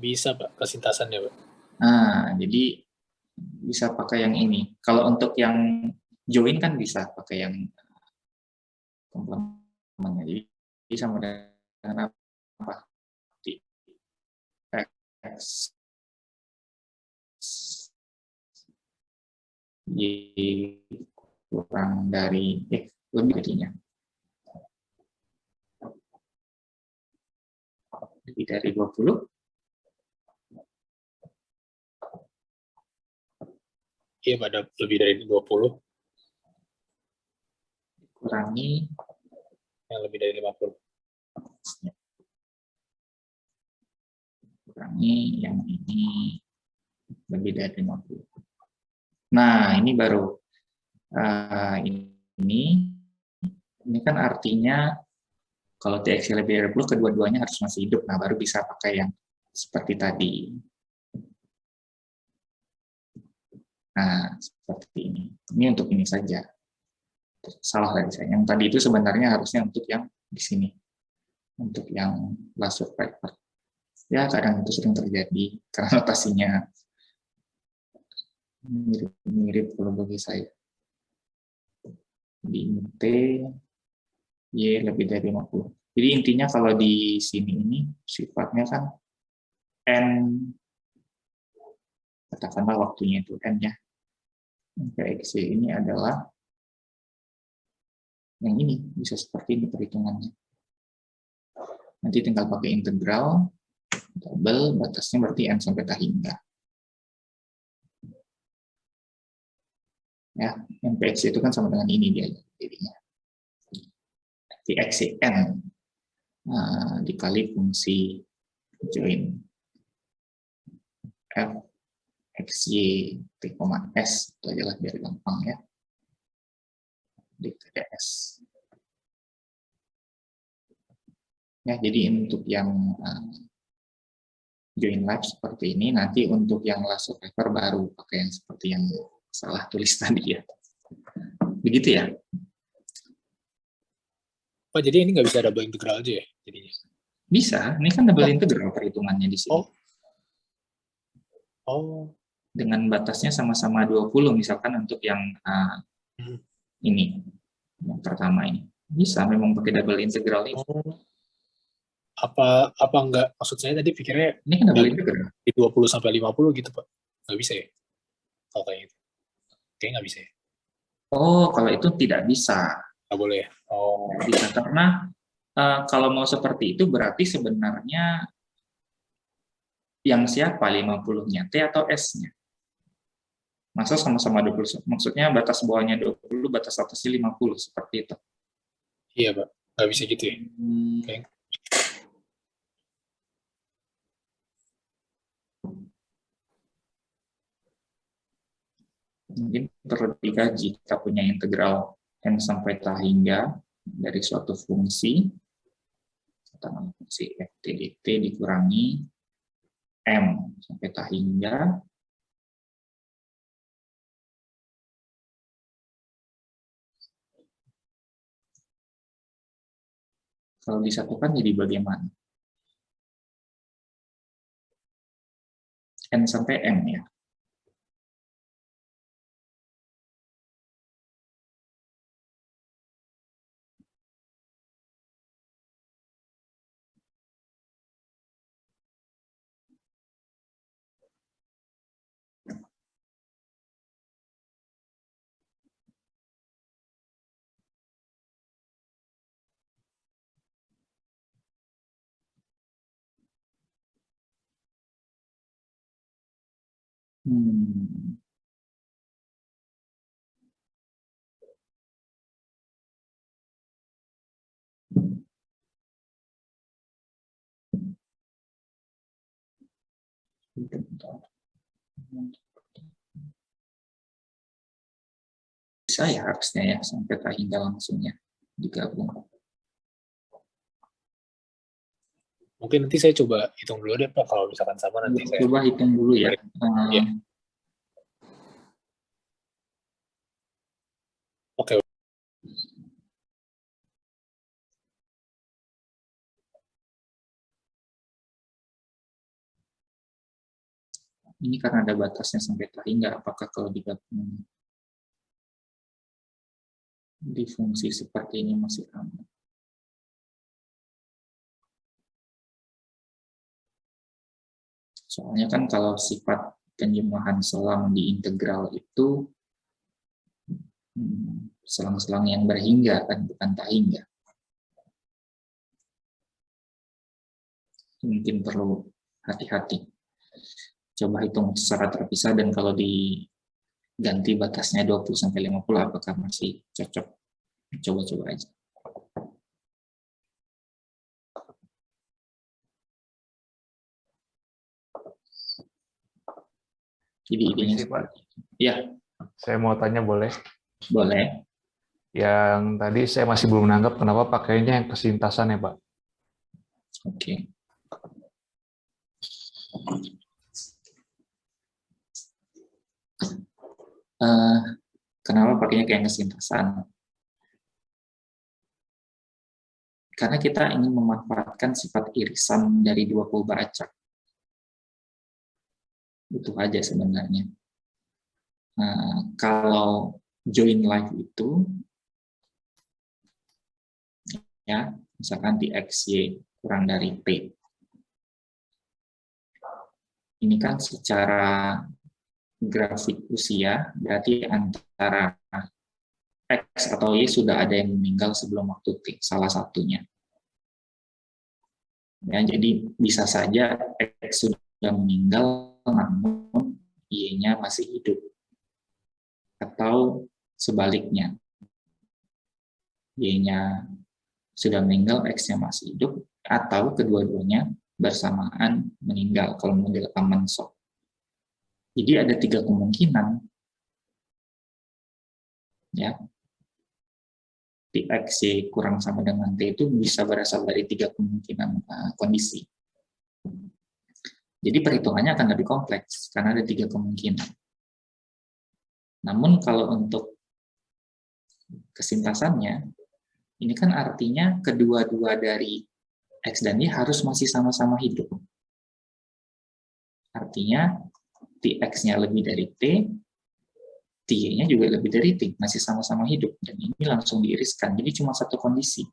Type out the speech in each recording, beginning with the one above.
Bisa, Pak, kesintasannya, Pak. Nah, jadi bisa pakai yang ini. Kalau untuk yang join kan bisa pakai yang komplementnya. Jadi sama dengan apa? X kurang dari lebih jadinya lebih dari 20 Iya, Pak, ada lebih dari 20. kurangi Yang lebih dari 50. Kurangi yang ini lebih dari 50. Nah, ini baru ini kan artinya kalau TXT lebih dari 20 kedua-duanya harus masih hidup. Nah, baru bisa pakai yang seperti tadi. Nah, seperti ini. Ini untuk ini saja. Salah dari saya. Yang tadi itu sebenarnya harusnya untuk yang di sini. Untuk yang last survivor. Ya, kadang itu sering terjadi karena notasinya mirip-mirip kalau bagi saya. Di T, Y lebih dari 50. Jadi intinya kalau di sini ini sifatnya kan N, katakanlah waktunya itu N ya. PXY ini adalah yang ini, bisa seperti ini perhitungannya. Nanti tinggal pakai integral, double, batasnya berarti N sampai tak hingga. Ya, MPX itu kan sama dengan ini dia jadinya. TXN dikali fungsi join F XY T, S itu aja lah biar gampang ya. DTS. Ya, jadi untuk yang join live seperti ini, nanti untuk yang last survivor baru pakai yang seperti yang salah tulis tadi ya. Begitu ya? Pak, jadi ini nggak bisa double integral aja ya jadinya? Bisa, ini kan double integral perhitungannya di sini. Oh. Dengan batasnya sama-sama 20 misalkan untuk yang ini, yang pertama ini. Bisa memang pakai double integral ini. Apa enggak, maksud saya tadi pikirnya ini kan double integral. Di 20 sampai 50 gitu, Pak. Nggak bisa ya? Kalau kayak gitu. Kayaknya nggak bisa ya? Oh, kalau itu tidak bisa. Nggak boleh ya? Oh. Tidak bisa, karena kalau mau seperti itu berarti sebenarnya yang siapa 50-nya, T atau S-nya? Masa sama-sama 20, maksudnya batas bawahnya 20, batas atasnya 50, seperti itu. Iya, Pak. Nggak bisa gitu ya? Kayak. Mungkin perlu dikaji, kita punya integral N sampai tak hingga dari suatu fungsi, fungsi F dt dikurangi M sampai tak hingga kalau disatukan jadi bagaimana? N sampai M ya. Bisa ya harusnya ya sampai tak hingga langsungnya digabung. Mungkin nanti saya coba hitung dulu deh, Pak. Kalau misalkan sama nanti saya coba hitung dulu ya. Ya. Oke. Ini karena ada batasnya sampai tak hingga, apakah kalau digabung di fungsi seperti ini masih aman? Soalnya kan kalau sifat penjumlahan selang di integral itu selang-selang yang berhingga kan, bukan tak hingga. Mungkin perlu hati-hati. Coba hitung secara terpisah, dan kalau diganti batasnya 20-50, apakah masih cocok? Coba-coba aja. Jadi idenya Pak. Ya, Saya mau tanya boleh? boleh. Yang tadi saya masih belum menanggap kenapa pakainya yang kesintasan ya, Pak? Oke. Kenapa pakainya kayak kesintasan? Karena kita ingin memanfaatkan sifat irisan dari dua polbar acak. Itu aja sebenarnya. Kalau join live itu, ya, misalkan di XY kurang dari P. Ini kan secara grafik usia, berarti antara X atau Y sudah ada yang meninggal sebelum waktu T, salah satunya. Ya, jadi bisa saja X sudah meninggal, namun Y-nya masih hidup. Atau sebaliknya, Y-nya sudah meninggal, X-nya masih hidup, atau kedua-duanya bersamaan meninggal, kalau model aman sok. Jadi ada 3 kemungkinan. Ya, di X, Y kurang sama dengan T itu bisa berasal dari 3 kemungkinan kondisi. Jadi perhitungannya akan lebih kompleks, karena ada 3 kemungkinan. Namun kalau untuk kesintasannya, ini kan artinya kedua-dua dari X dan Y harus masih sama-sama hidup. Artinya Tx-nya lebih dari T, T-nya juga lebih dari T, masih sama-sama hidup. Dan ini langsung diiriskan, jadi cuma satu kondisi.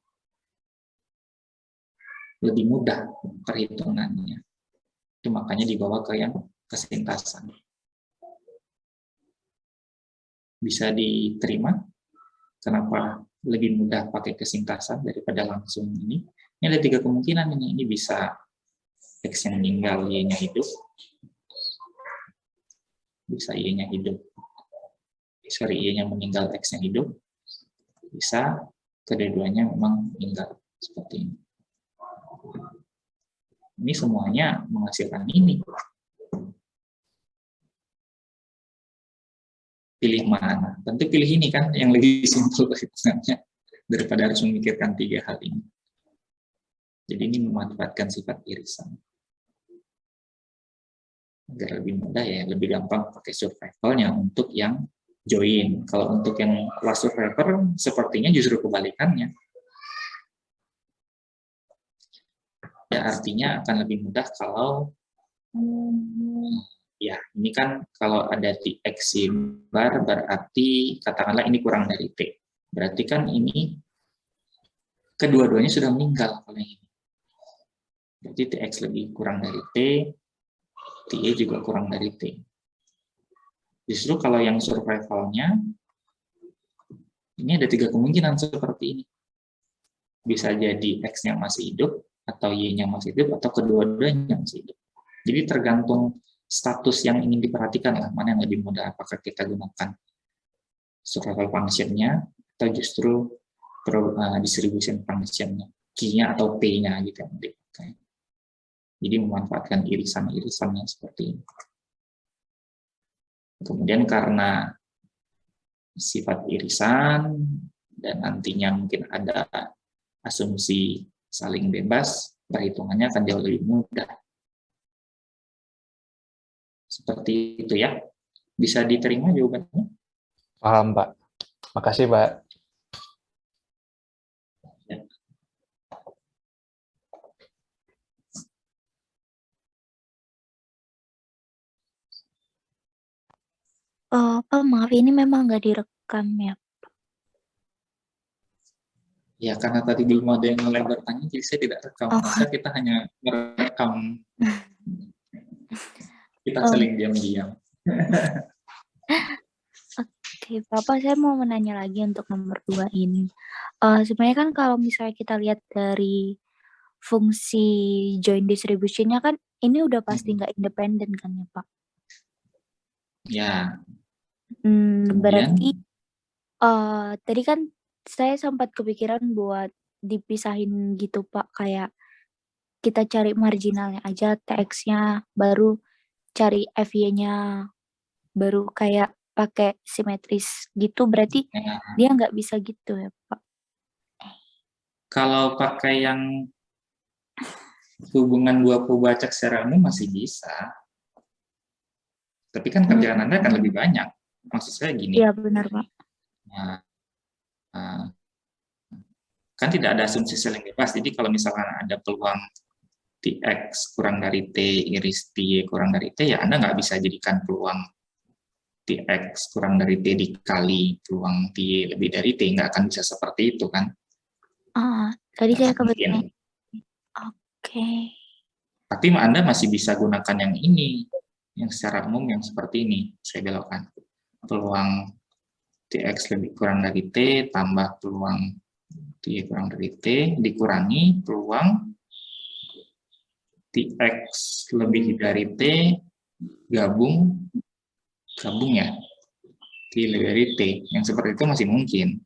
Lebih mudah perhitungannya. Itu makanya dibawa ke yang kesintasan. Bisa diterima? Kenapa lebih mudah pakai kesintasan daripada langsung ini? Ini ada 3 kemungkinan ini. Ini bisa X yang meninggal, Y-nya hidup. Bisa Y-nya hidup. Sorry, Y-nya meninggal, X-nya hidup. Bisa kedua-duanya memang meninggal. Seperti ini. Ini semuanya menghasilkan ini. Pilih mana? Tentu pilih ini kan, yang lebih simpel perhitungannya daripada harus memikirkan 3 hal ini. Jadi ini memanfaatkan sifat irisan. Agar lebih mudah ya, lebih gampang pakai survivalnya untuk yang join. Kalau untuk yang last survivor, sepertinya justru kebalikannya. Ya, artinya akan lebih mudah kalau ya, ini kan kalau ada Tx bar berarti katakanlah ini kurang dari T. Berarti kan ini kedua-duanya sudah meninggal kalau ini. Jadi Tx lebih kurang dari T, Ty juga kurang dari T. Justru kalau yang survivalnya, ini ada 3 kemungkinan seperti ini. Bisa jadi X-nya masih hidup, atau Y-nya masih hidup, atau kedua-duanya masih hidup. Jadi tergantung status yang ingin diperhatikan lah, mana yang lebih mudah, apakah kita gunakan survival function-nya, atau justru distribution function-nya, Q-nya atau P-nya gitu yang dipakai. Jadi memanfaatkan irisan-irisannya seperti ini. Kemudian karena sifat irisan, dan nantinya mungkin ada asumsi saling bebas, perhitungannya akan jauh lebih mudah. Seperti itu ya. Bisa diterima jawabannya? Paham, Pak. Makasih, Pak. Ya. Pak, maaf ini memang nggak direkam ya. Ya, karena tadi belum ada yang ngelebar tanya, jadi saya tidak rekam. Oh. Masa kita hanya merekam. Kita Oh. saling diam-diam. Oke, Bapak, saya mau menanya lagi untuk nomor 2 ini. Sebenarnya kan kalau misalnya kita lihat dari fungsi join distribution-nya kan ini udah pasti nggak independen kan ya, Pak? Ya, Berarti kemudian tadi kan saya sempat kepikiran buat dipisahin gitu, Pak, kayak kita cari marginalnya aja, TX-nya, baru cari FY-nya, baru kayak pakai simetris gitu, berarti ya, dia nggak bisa gitu ya, Pak? kalau pakai yang hubungan dua pembaca secara umum masih bisa. Tapi kan kerjaan Anda akan lebih banyak. Maksud saya gini. Iya, benar, Pak. Nah, kan tidak ada asumsi saling bebas. Jadi kalau misalkan ada peluang Tx kurang dari T, iris T kurang dari T, ya Anda nggak bisa jadikan peluang Tx kurang dari T dikali peluang T lebih dari T. Nggak akan bisa seperti itu, kan? Tadi saya Mungkin. kebetulan. Oke. Tapi Anda masih bisa gunakan yang ini, yang secara umum yang seperti ini. Saya belokkan. Peluang Tx lebih kurang dari T, tambah peluang T kurang dari T, dikurangi peluang Tx lebih dari T, gabung ya, T lebih dari T. Yang seperti itu masih mungkin.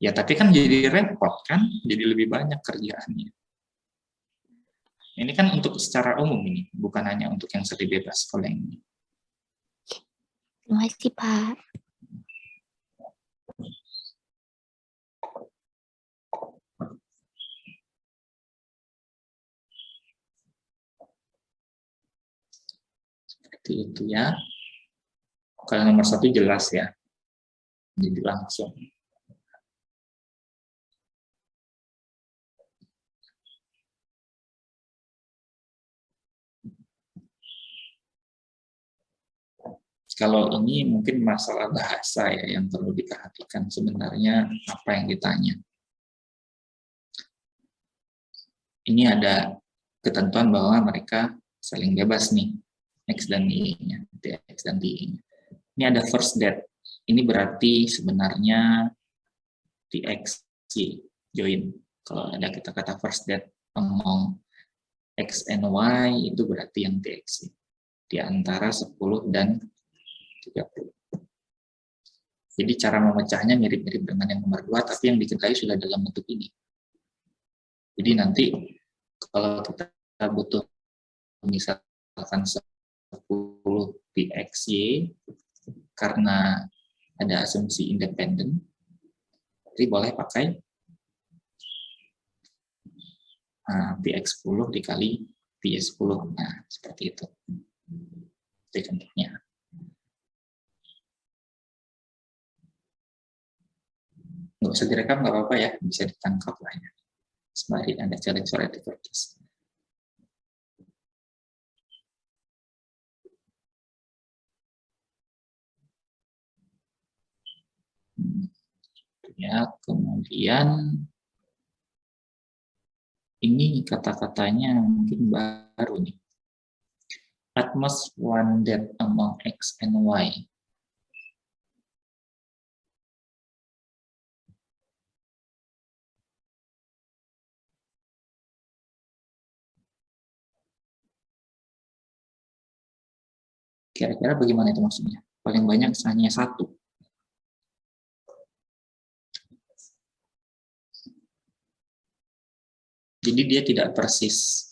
Ya, tapi kan jadi repot, kan? Jadi lebih banyak kerjaannya. Ini kan untuk secara umum ini, bukan hanya untuk yang seri bebas kalau yang ini. Terima kasih, Pak. Seperti itu ya. Kalau nomor 1 jelas ya. Jadi langsung. Kalau ini mungkin masalah bahasa ya yang perlu diperhatikan sebenarnya apa yang ditanya. Ini ada ketentuan bahwa mereka saling bebas nih, X dan Y-nya, X dan Y-nya. Ini ada first date. Ini berarti sebenarnya Tx, Y, join. Kalau ada kata-kata first date among X and Y, itu berarti yang Tx, di antara 10 dan 30. Jadi cara memecahnya mirip-mirip dengan yang nomor 2, tapi yang diketahui sudah dalam bentuk ini. Jadi nanti kalau kita butuh misalkan 10 Pxy karena ada asumsi independen, jadi boleh pakai Px10 dikali Ps10. Nah, seperti itu. Itu contohnya. Nggak usah direkam, nggak apa-apa ya, bisa ditangkap lah ya. Sembari ada challenge theoretical test. Ya, kemudian ini kata-katanya mungkin baru nih. At most one date among X and Y. Kira-kira bagaimana itu maksudnya? Paling banyak hanya 1. Jadi dia tidak persis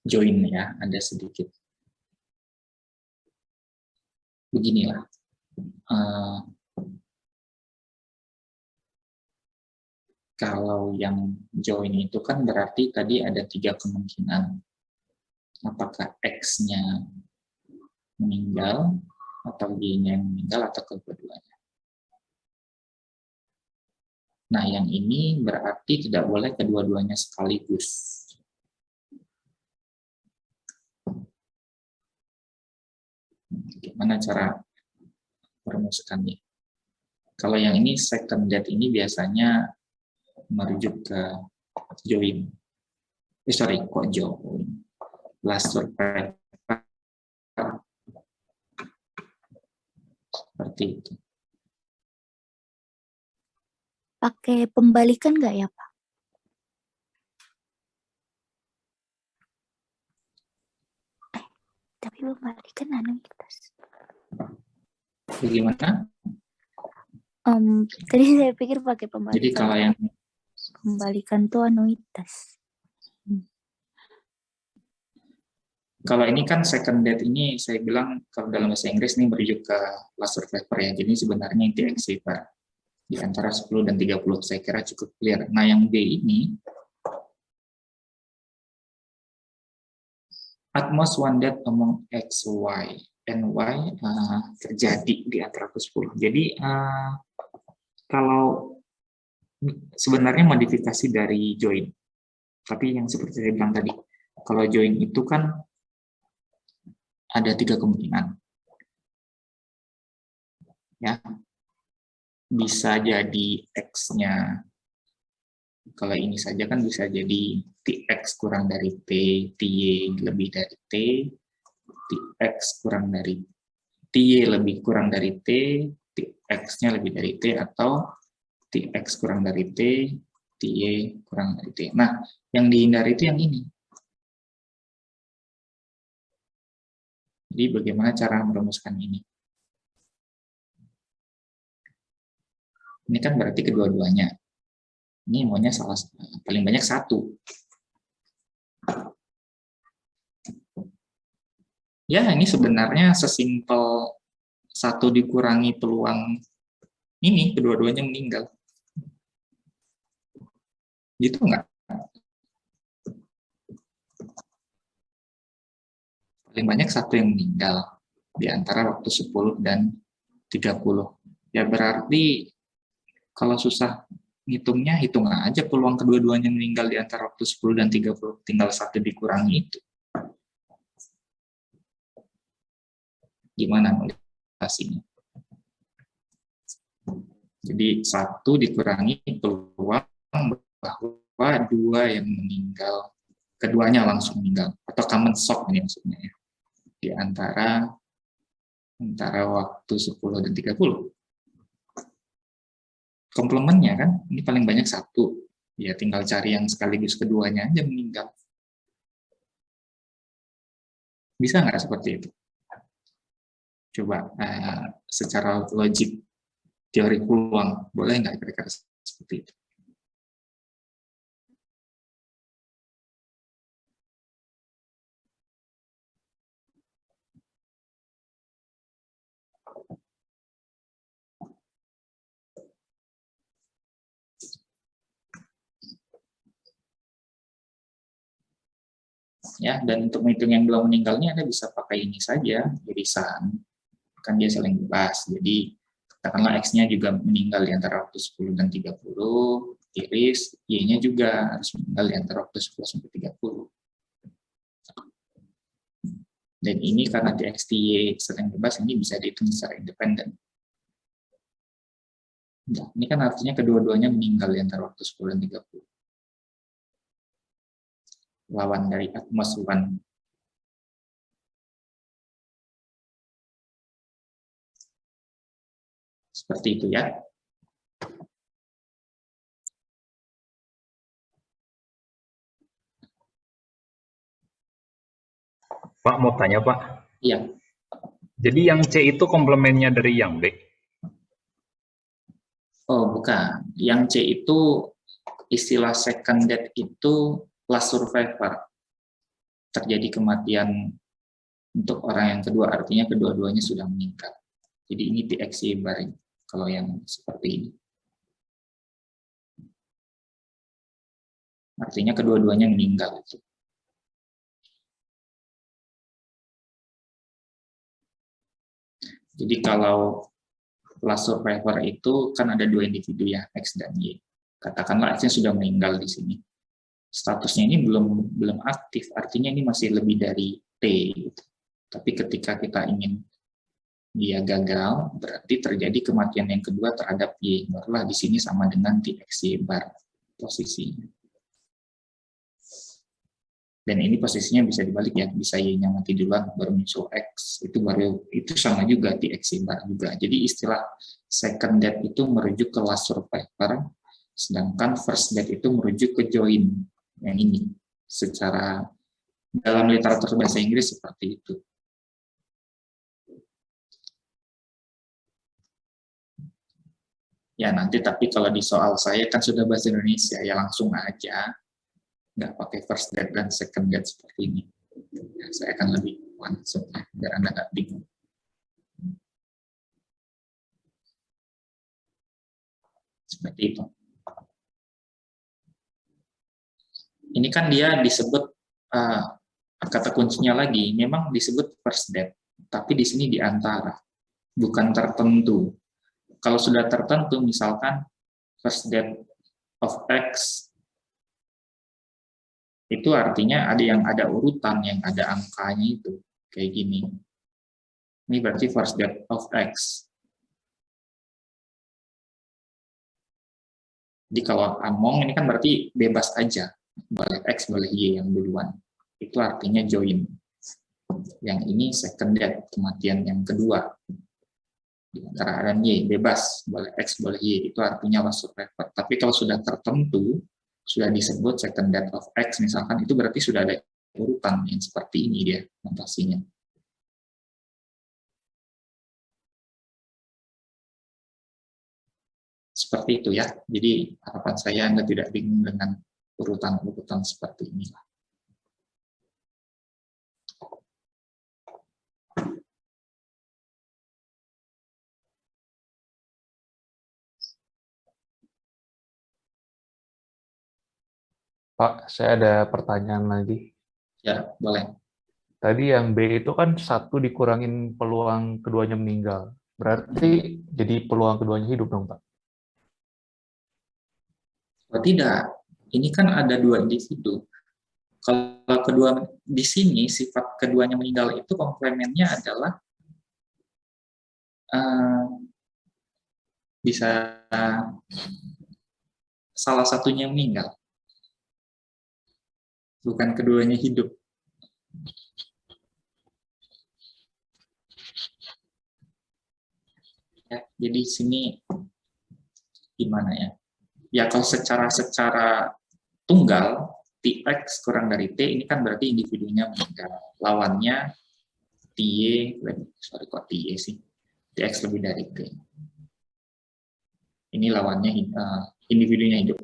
join ya, ada sedikit. Beginilah. Kalau yang join itu kan berarti tadi ada 3 kemungkinan. Apakah X-nya meninggal, atau Y-nya yang meninggal, atau kedua-duanya. Nah, yang ini berarti tidak boleh kedua-duanya sekaligus. Gimana cara merumuskannya. Kalau yang ini second date ini biasanya merujuk ke join. Kok join? Last survivor. Seperti itu. Pakai pembalikan nggak ya, Pak? Tapi pembalikan anuitas. Bagaimana? Tadi saya pikir pakai pembalikan. Jadi kalau yang Pembalikan tuh anuitas. Kalau ini kan second date ini saya bilang kalau dalam bahasa Inggris ini merujuk ke last survivor ya. Jadi sebenarnya TXC Pak di antara 10 dan 30 saya kira cukup clear. Nah yang B ini at most one date among X, Y, and Y terjadi di antara 10. Jadi kalau sebenarnya modifikasi dari join. Tapi yang seperti saya bilang tadi, kalau join itu kan ada 3 kemungkinan. Ya. Bisa jadi X-nya, kalau ini saja kan bisa jadi TX kurang dari T, TY lebih dari T, TX kurang dari TY lebih kurang dari T, TX-nya lebih dari T, atau TX kurang dari T, TY kurang dari T. Nah, yang dihindari itu yang ini. Jadi bagaimana cara merumuskan ini? Ini kan berarti kedua-duanya. Ini maunya paling banyak 1. Ya, ini sebenarnya sesimpel 1 dikurangi peluang ini, kedua-duanya meninggal. Gitu nggak? Paling banyak 1 yang meninggal di antara waktu 10 dan 30. Ya berarti kalau susah ngitungnya, hitung aja peluang kedua-duanya meninggal di antara waktu 10 dan 30. Tinggal 1 dikurangi itu. Gimana modifikasinya? Jadi 1 dikurangi peluang bahwa 2 yang meninggal, keduanya langsung meninggal. Atau common shock ini maksudnya ya. Di antara waktu 10 dan 30. Komplemennya kan, ini paling banyak 1. Ya tinggal cari yang sekaligus keduanya aja meninggal. Bisa nggak seperti itu? Coba secara logik teori peluang, boleh nggak kira-kira seperti itu? Ya, dan untuk menghitung yang belum meninggalnya Anda bisa pakai ini saja, irisan. Kan dia saling bebas. Jadi katakanlah X-nya juga meninggal di antara waktu 10 dan 30, iris, Y-nya juga harus meninggal di antara waktu 10 sampai 30. Dan ini karena TX, Y saling bebas, ini bisa dihitung secara independen. Nah, ini kan artinya kedua-duanya meninggal di antara waktu 10 dan 30. Lawan dari atmos 1. Seperti itu ya. Pak, mau tanya Pak. Iya. Jadi yang C itu komplemennya dari yang B? Oh, bukan. Yang C itu istilah second death itu last survivor. Terjadi kematian untuk orang yang kedua, artinya kedua-duanya sudah meninggal. Jadi ini TXY bareng kalau yang seperti ini. Artinya kedua-duanya meninggal itu. Jadi kalau last survivor itu kan ada 2 individu ya, X dan Y. Katakanlah X-nya sudah meninggal di sini. Statusnya ini belum aktif, artinya ini masih lebih dari T. Gitu. Tapi ketika kita ingin dia gagal, berarti terjadi kematian yang kedua terhadap Y. Barulah di sini sama dengan TXY bar posisinya. Dan ini posisinya bisa dibalik ya, bisa Y-nya mati duluan baru muncul X, itu sama juga TXY bar juga. Jadi istilah second death itu merujuk ke last survivor, sedangkan first death itu merujuk ke join yang ini. Secara dalam literatur bahasa Inggris seperti itu. Ya nanti tapi kalau di soal saya kan sudah bahasa Indonesia, ya langsung aja, nggak pakai first death dan second death seperti ini. Ya, saya akan lebih langsung ya, biar Anda nggak bingung. Seperti itu. Ini kan dia disebut kata kuncinya lagi, memang disebut first death, tapi di sini di antara, bukan tertentu. Kalau sudah tertentu, misalkan first death of X, itu artinya ada yang ada urutan, yang ada angkanya itu, kayak gini. Ini berarti first death of X. Jadi kalau among ini kan berarti bebas aja, boleh X, boleh Y yang duluan. Itu artinya join. Yang ini second death, kematian yang kedua. Di antara A dan Y, bebas, boleh X, boleh Y, itu artinya last survivor. Tapi kalau sudah tertentu, sudah disebut second death of X, misalkan, itu berarti sudah ada urutan yang seperti ini dia, notasinya. Seperti itu ya, jadi harapan saya Anda tidak bingung dengan urutan-urutan seperti ini. Pak, saya ada pertanyaan lagi. Ya, boleh. Tadi yang B itu kan 1 dikurangin peluang keduanya meninggal. Berarti jadi peluang keduanya hidup dong, Pak? Oh, tidak, ini kan ada 2 individu. Kalau kedua di sini sifat keduanya meninggal itu komplemennya adalah bisa salah satunya meninggal, bukan keduanya hidup. Ya, jadi sini gimana ya? Ya kalau secara tunggal Tx kurang dari T ini kan berarti individunya meninggal. Lawannya Ty, sorry kok Ty sih, Tx lebih dari T. Ini lawannya individunya hidup.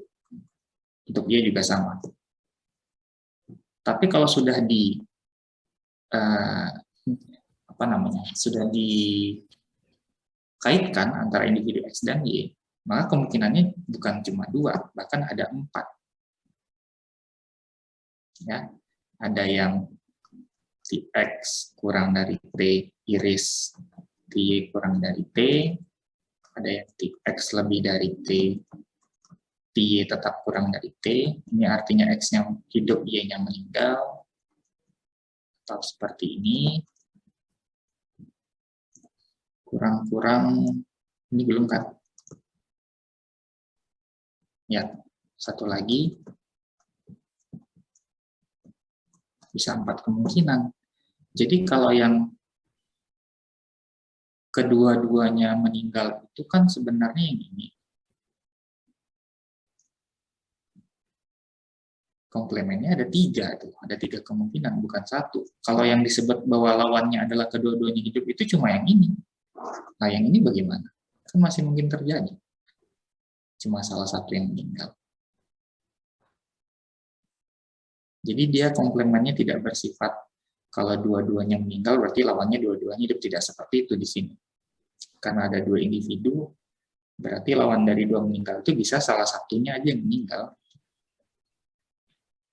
Untuk Y juga sama. Tapi kalau sudah sudah dikaitkan antara individu X dan Y, maka kemungkinannya bukan cuma 2, bahkan ada 4. Ya, ada yang Tx kurang dari T iris Ty kurang dari T, ada yang Tx lebih dari T, Ty tetap kurang dari T, ini artinya X-nya hidup, Y-nya meninggal, atau seperti ini, kurang-kurang, ini belum kan? Ya, satu lagi, bisa 4 kemungkinan. Jadi kalau yang kedua-duanya meninggal itu kan sebenarnya yang ini. Komplemennya ada 3 tuh, ada 3 kemungkinan, bukan 1. Kalau yang disebut bahwa lawannya adalah kedua-duanya hidup itu cuma yang ini. Nah yang ini bagaimana? Kan masih mungkin terjadi. Cuma salah satu yang meninggal. Jadi dia komplemennya tidak bersifat kalau dua-duanya meninggal berarti lawannya dua-duanya hidup, tidak seperti itu di sini. Karena ada 2 individu, berarti lawan dari 2 meninggal itu bisa salah satunya aja yang meninggal.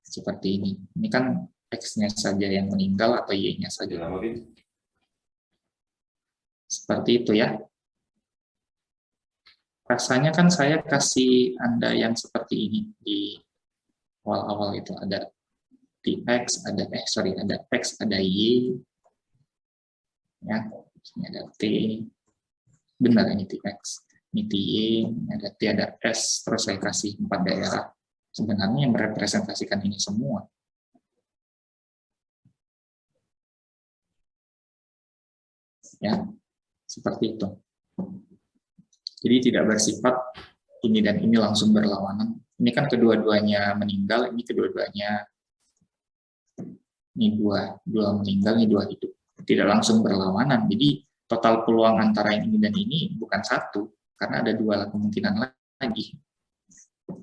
Seperti ini. Ini kan X-nya saja yang meninggal atau Y-nya saja. Seperti itu ya. Rasanya kan saya kasih Anda yang seperti ini di awal-awal itu ada Tx, ada X, ada Y. Ya. Ini ada T, benar ini TX, ini TY, ini ada T, ada S, terus saya kasih 4 daerah. Sebenarnya yang merepresentasikan ini semua. Ya, seperti itu. Jadi tidak bersifat ini dan ini langsung berlawanan. Ini kan kedua-duanya meninggal, ini kedua-duanya, ini dua meninggal, ini 2 hidup. Tidak langsung berlawanan. Jadi total peluang antara yang ini dan ini bukan 1, karena ada 2 kemungkinan lagi.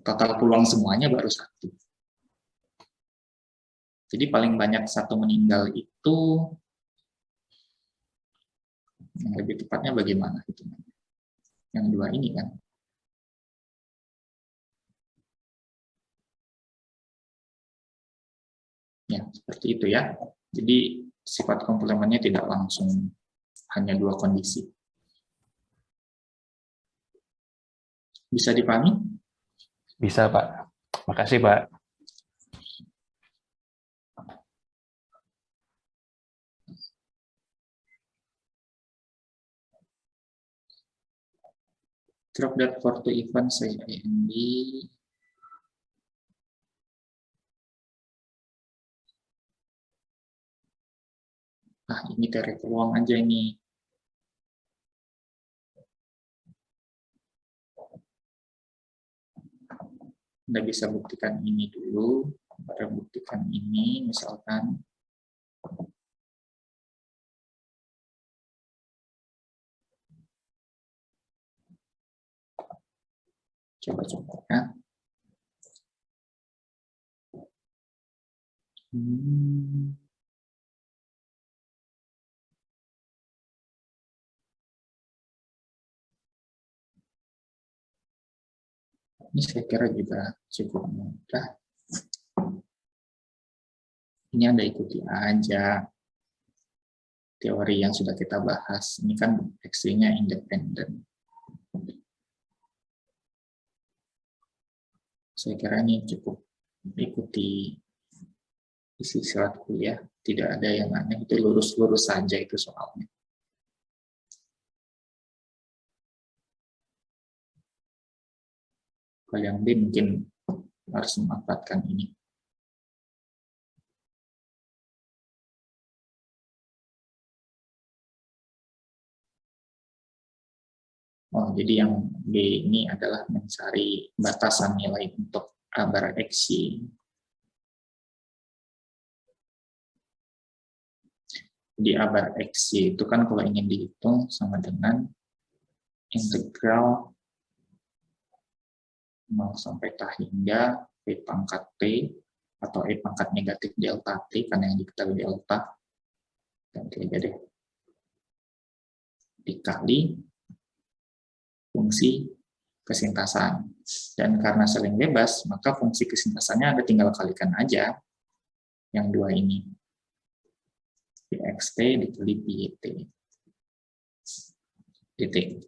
Total peluang semuanya baru 1. Jadi paling banyak 1 meninggal itu, yang lebih tepatnya bagaimana itu? Yang 2 ini kan. Ya, seperti itu ya. Jadi sifat komplemennya tidak langsung hanya 2 kondisi. Bisa dipahami? Bisa, Pak. Makasih, Pak. Drop that for 2 events, say A and B. Ini dari peluang aja ini. Anda bisa buktikan ini dulu, baru buktikan ini, misalkan. Coba-coba ya. Ini saya kira juga cukup mudah. Ini Anda ikuti aja teori yang sudah kita bahas. Ini kan X-nya independen. Saya kira ini cukup ikuti isi surat kuliah. Tidak ada yang aneh, itu lurus-lurus saja itu soalnya. Kalau yang B mungkin harus memanfaatkan ini. Oh, jadi yang B ini adalah mencari batasan nilai untuk A bar X, Y. Di A bar X, Y itu kan kalau ingin dihitung sama dengan integral 0 sampai T hingga P pangkat T atau E pangkat negatif delta T, karena yang diketahui delta. Ganti aja deh. Dikali fungsi kesintasan. Dan karena saling bebas, maka fungsi kesintasannya Anda tinggal kalikan aja yang 2 ini. Pxt dikali Pt. Titik.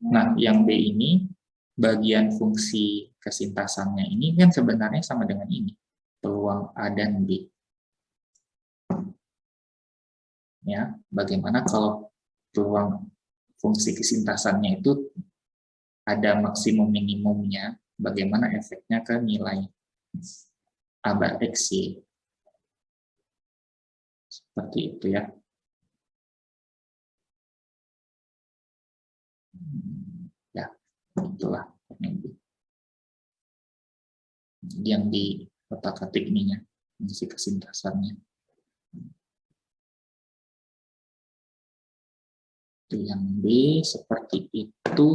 Nah, yang B ini, bagian fungsi kesintasannya ini kan sebenarnya sama dengan ini. Peluang A dan B. Ya, bagaimana kalau peluang fungsi kesintasannya itu ada maksimum minimumnya, bagaimana efeknya ke nilai A bar X, Y. Seperti itu ya. Ya, itulah yang di otak-atik ininya, fungsi kesintasannya. Itu yang B seperti itu.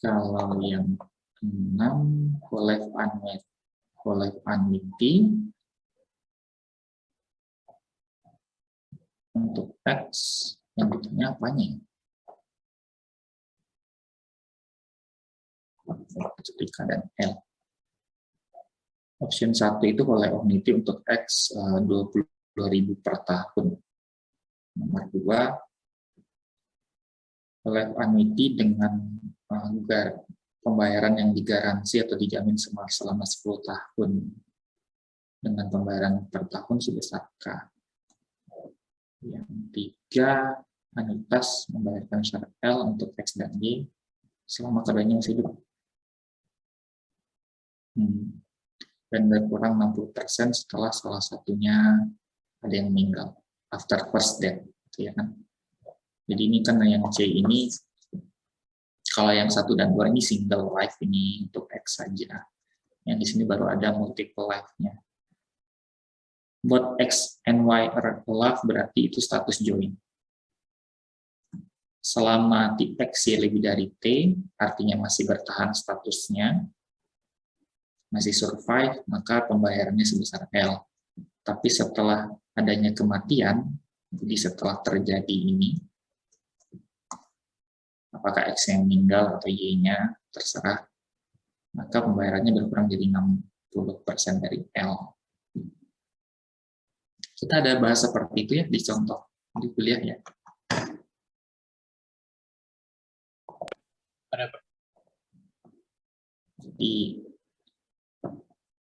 Kalau yang 6 whole unity untuk X yang bentuknya apanya? K dan L. Option 1 itu whole unity untuk X 20.000 per tahun. Nomor 2 whole unity dengan pembayaran yang digaransi atau dijamin selama 10 tahun dengan pembayaran per tahun sebesar K. Yang 3, anuitas membayarkan syarat L untuk X dan Y selama keduanya masih hidup. Dan berkurang 60% setelah salah satunya ada yang meninggal. After first death. Ya kan? Jadi ini kan yang C ini, kalau yang 1 dan 2 ini single life, ini untuk X saja. Yang di sini baru ada multiple life-nya. Both X and Y are alive berarti itu status join. Selama X Y lebih dari T, artinya masih bertahan statusnya, masih survive, maka pembayarannya sebesar L. Tapi setelah adanya kematian, jadi setelah terjadi ini, apakah X yang meninggal atau Y-nya, terserah, maka pembayarannya berkurang jadi 60% dari L. Kita ada bahas seperti itu ya di contoh di kuliah ya. Ada Pak? Jadi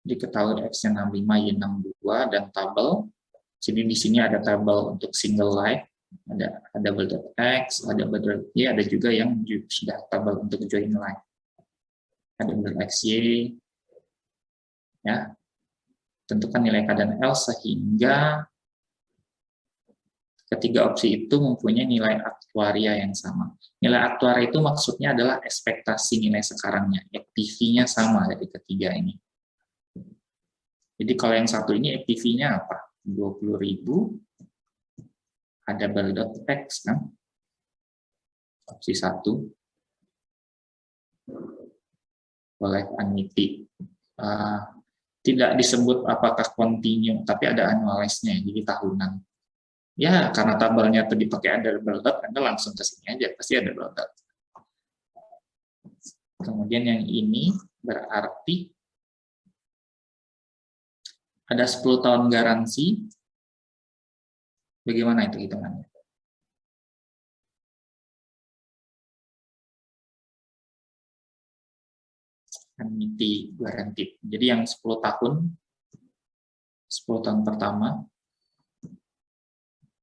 diketahui X-nya 65, Y62 dan tabel. Jadi di sini ada tabel untuk single life, ada double.x, ada double.y, ada juga yang sudah tabel untuk join life. Ada double.xy, ya. Tentukan nilai K dan L sehingga ketiga opsi itu mempunyai nilai aktuaria yang sama. Nilai aktuaria itu maksudnya adalah ekspektasi nilai sekarangnya, FTV-nya sama dari ketiga ini. Jadi kalau yang satu ini FTV-nya apa? 20.000, ada double.x kan? Opsi 1. Oleh annuity. Tidak disebut apakah continue, tapi ada annualize-nya, jadi tahunan. Ya, karena tabelnya itu dipakai ada double dot, Anda langsung ke sini aja, pasti ada double dot. Kemudian yang ini berarti ada 10 tahun garansi. Bagaimana itu hitungannya? Annuity guaranteed. Jadi yang 10 tahun pertama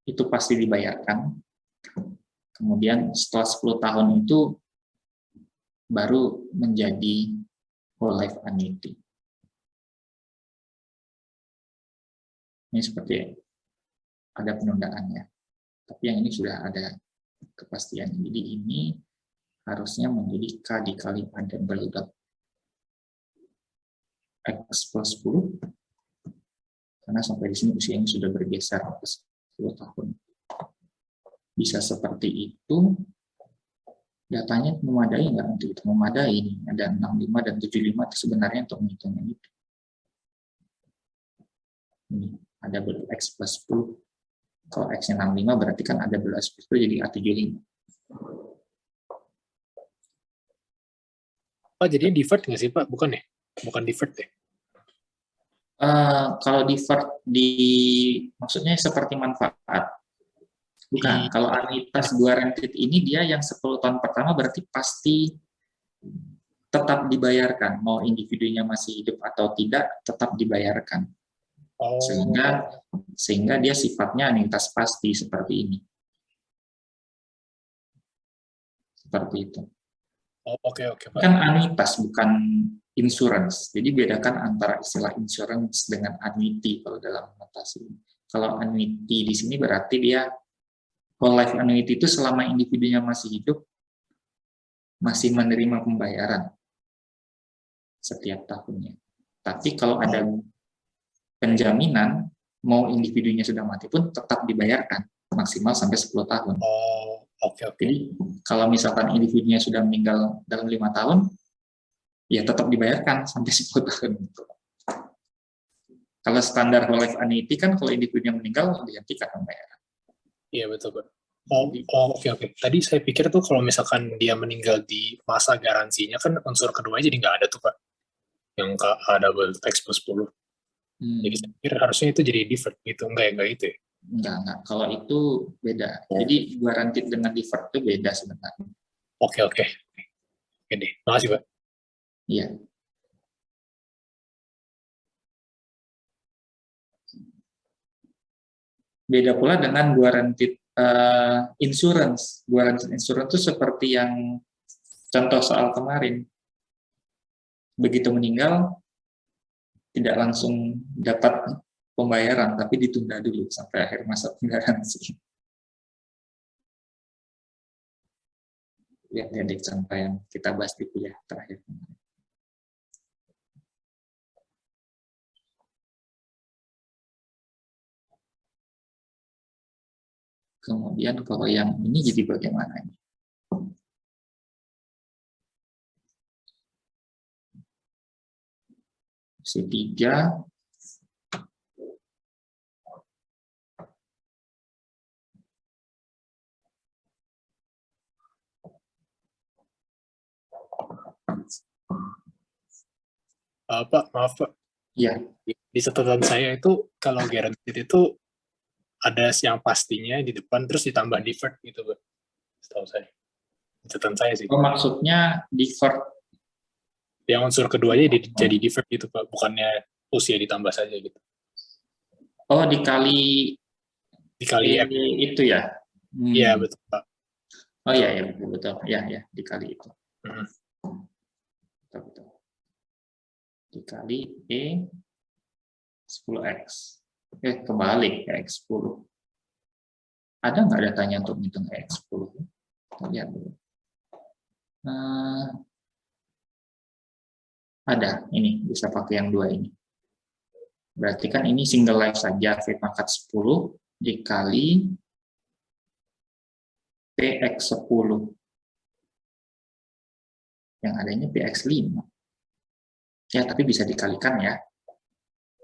itu pasti dibayarkan. Kemudian setelah 10 tahun itu baru menjadi whole life annuity. Ini seperti ada penundaannya. Tapi yang ini sudah ada kepastian. Jadi ini harusnya menjadi K dikali ada double X plus 10, karena sampai di sini usianya sudah bergeser ke 10 tahun. Bisa seperti itu, datanya memadai nggak untuk itu? Memadai, ini ada 65 dan 75 itu sebenarnya untuk menghitungnya itu. Ini ada X plus 10. Kalau X-nya 65 berarti kan ada X plus 10 jadi A75. Pak, jadinya deferred nggak sih Pak? Bukan ya? Bukan deferred ya? Kalau deferred maksudnya seperti manfaat. Bukan, kalau annuitas guaranteed ini dia yang 10 tahun pertama berarti pasti tetap dibayarkan. Mau individunya masih hidup atau tidak, tetap dibayarkan. Oh. Sehingga dia sifatnya annuitas pasti seperti ini. Seperti itu. Oh, oke, Pak. Kan annuitas bukan insurance. Jadi bedakan antara istilah insurance dengan annuity kalau dalam notasi. Kalau annuity di sini berarti dia whole life annuity itu selama individunya masih hidup masih menerima pembayaran setiap tahunnya. Tapi kalau ada penjaminan mau individunya sudah mati pun tetap dibayarkan maksimal sampai 10 tahun. Oh, oke. Jadi kalau misalkan individunya sudah meninggal dalam 5 tahun, ya tetap dibayarkan sampai 10 tahun. Kalau standar whole life annuity kan kalau individunya meninggal dihentikan pembayaran. Iya, betul, Pak. Oh, oke. Tadi saya pikir tuh kalau misalkan dia meninggal di masa garansinya kan unsur keduanya jadi nggak ada tuh, Pak. Yang ada double X plus 10. Jadi saya pikir harusnya itu jadi deferred gitu. Enggak itu ya? Enggak. Kalau itu beda. Jadi guaranteed dengan deferred itu beda sebenarnya. Oke deh. Makasih, Pak. Iya. Beda pula dengan guaranteed insurance. Guaranteed insurance itu seperti yang contoh soal kemarin. Begitu meninggal, tidak langsung dapat pembayaran, tapi ditunda dulu sampai akhir masa garansi. Lihat ya, contoh yang kita bahas di kuliah terakhir. Kemudian kalau yang ini jadi bagaimana ini? C3 Pak, maaf Pak. ya, Di catatan saya itu kalau guaranteed itu ada yang pastinya di depan terus ditambah deferred gitu Pak. Setahu saya. Di catatan saya sih. maksudnya deferred. Yang unsur keduanya jadi deferred gitu Pak, bukannya usia ditambah saja gitu. Oh, dikali Dikali F. itu ya? Iya, betul Pak. Oh iya, ya, betul. Ya, dikali itu. Hmm. Betul. Dikali E 10X. Kebalik, X10. Ada nggak datanya untuk menghitung X10? Kita lihat dulu. Ada, ini bisa pakai yang dua ini. Berarti kan ini single life saja, V pangkat 10 dikali PX10. Yang adanya PX5. Ya, tapi bisa dikalikan ya.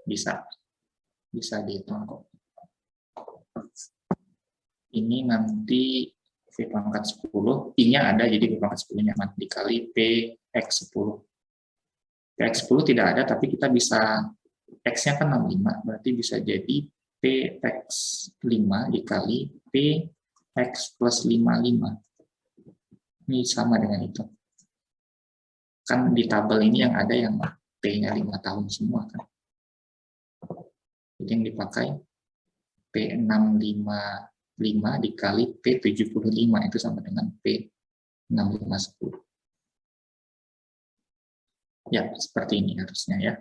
Bisa dihitung kok. Ini nanti V pangkat 10, I-nya ada, jadi V pangkat 10-nya dikali PX10. PX10 tidak ada, tapi kita bisa, X-nya kan 65, berarti bisa jadi PX5 dikali PX plus 55. Ini sama dengan itu. Kan di tabel ini yang ada yang P-nya 5 tahun semua kan. Jadi yang dipakai P655 dikali P75 itu sama dengan P6510. Ya, seperti ini harusnya ya.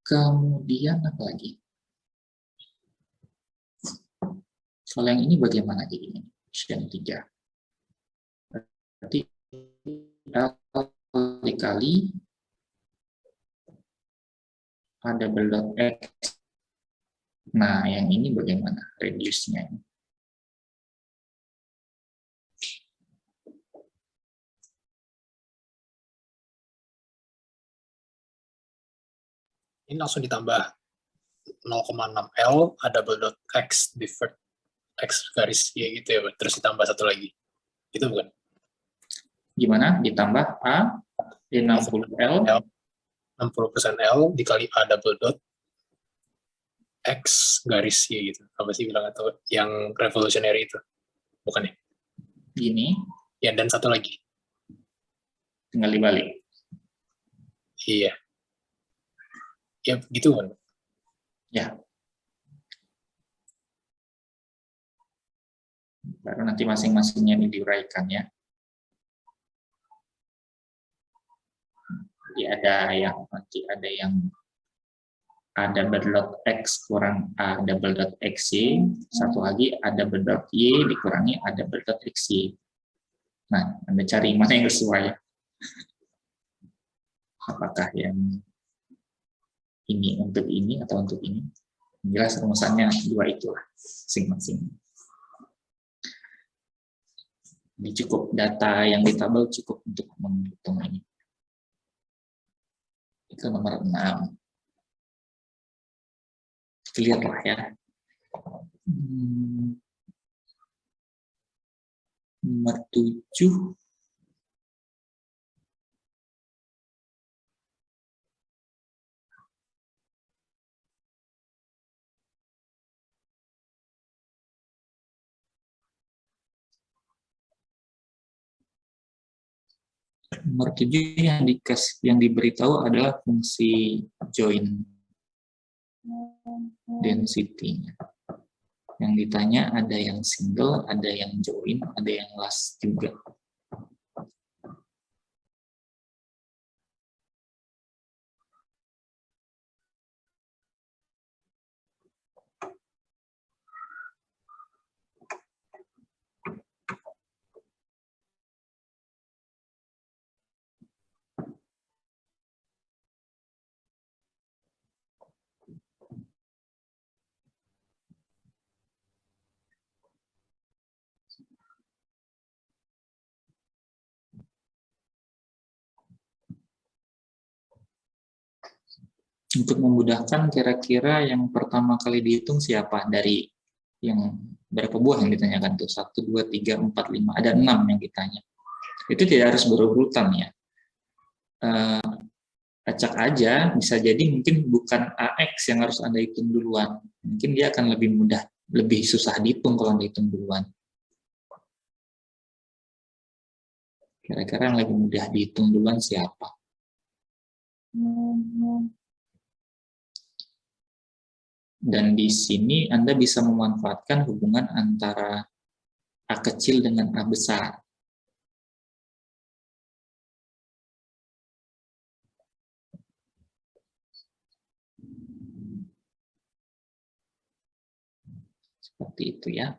Kemudian apa lagi? Kalau yang ini bagaimana jadinya? Option 3. Berarti L dikali A double dot X. Nah, yang ini bagaimana reduce-nya? Ini langsung ditambah 0,6 L A double dot X deferred X garis Y gitu ya, terus ditambah satu lagi. Itu bukan? Gimana? Ditambah A di 60L 60% L dikali A double dot X garis Y gitu. Apa sih bilang, atau yang revolutionary itu? Bukan ya? gini, Ya, dan satu lagi. tinggal dibalik. Iya. Ya, gitu kan? Ya. Baru nanti masing-masingnya ini diuraikan ya. Jadi ada yang A double dot X kurang A double dot XY, satu lagi A double dot Y dikurangi A double dot XY. Nah, Anda cari mana yang sesuai. Apakah yang ini untuk ini atau untuk ini? Jelas rumusannya dua itulah masing-masing. Ini cukup, data yang di tabel cukup untuk menghitung ini. Itu nomor 6. Clear lah ya. Nomor 7. Nomor 7 yang diberitahu adalah fungsi join density-nya. Yang ditanya ada yang single, ada yang join, ada yang last juga. Untuk memudahkan, kira-kira yang pertama kali dihitung siapa dari yang berapa buah yang ditanyakan tuh? 1, 2, 3, 4, 5. Ada 6 yang ditanya. Itu tidak harus berurutan ya. Acak aja, bisa jadi mungkin bukan AX yang harus Anda hitung duluan. Mungkin dia akan lebih mudah, lebih susah dihitung kalau Anda hitung duluan. Kira-kira yang lebih mudah dihitung duluan siapa? Dan di sini Anda bisa memanfaatkan hubungan antara A kecil dengan A besar. Seperti itu ya.